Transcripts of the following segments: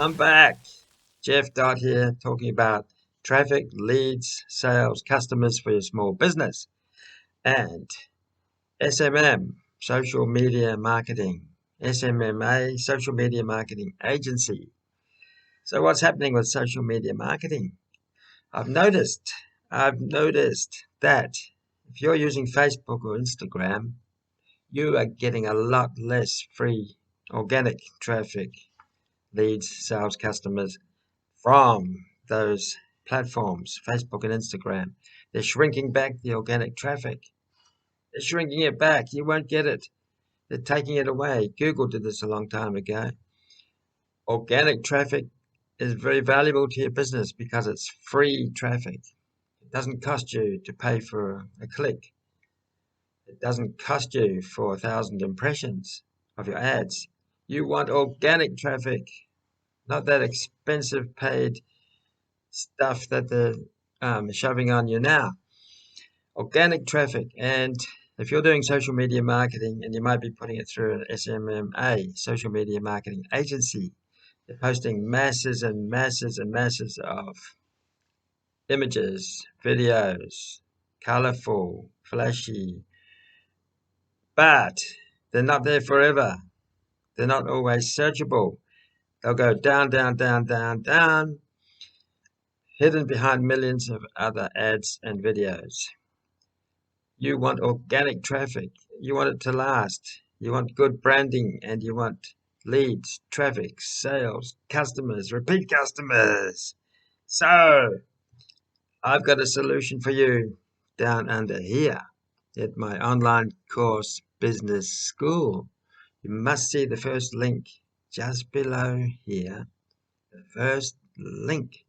I'm back. Geoff Dodd here, talking about traffic, leads, sales, customers for your small business, and SMM, social media marketing, SMMA, social media marketing agency. So what's happening with social media marketing? I've noticed, I've noticed that if you're using Facebook or Instagram, you are getting a lot less free organic traffic, leads, sales, customers from those platforms, Facebook and Instagram. They're shrinking back the organic traffic. They're shrinking it back. You won't get it. They're taking it away. Google did this a long time ago. Organic traffic is very valuable to your business because it's free traffic. It doesn't cost you to pay for a click. It doesn't cost you for 1,000 impressions of your ads. You want organic traffic, not that expensive paid stuff that they're shoving on you now. Organic traffic. And if you're doing social media marketing, and you might be putting it through an SMMA, social media marketing agency, they're posting masses and masses and masses of images, videos, colorful, flashy, but they're not there forever. They're not always searchable. They'll go down, down, down, down, down, hidden behind millions of other ads and videos. You want organic traffic. You want it to last. You want good branding and you want leads, traffic, sales, customers, repeat customers. So I've got a solution for you down under here at my online course business school. You must see the first link just below here. The first link.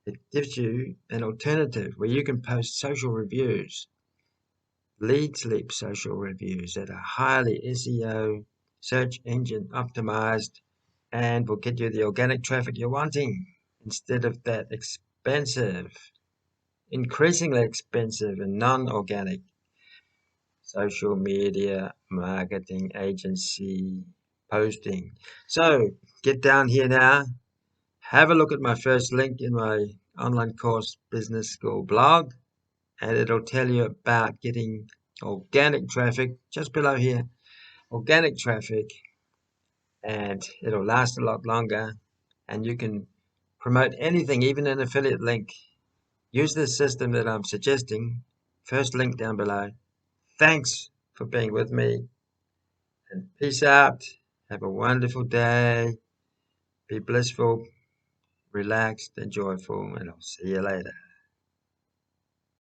It gives you an alternative where you can post social reviews, lead sleep social reviews that are highly SEO, search engine optimized, and will get you the organic traffic you're wanting instead of that expensive, increasingly expensive and non-organic social media marketing agency posting. So get down here now, have a look at my first link in my online course business school blog, and it'll tell you about getting organic traffic just below here, organic traffic, and it'll last a lot longer. And you can promote anything, even an affiliate link. Use this system that I'm suggesting. First link down below. Thanks for being with me, and peace out. Have a wonderful day. Be blissful, relaxed, and joyful, and I'll see you later.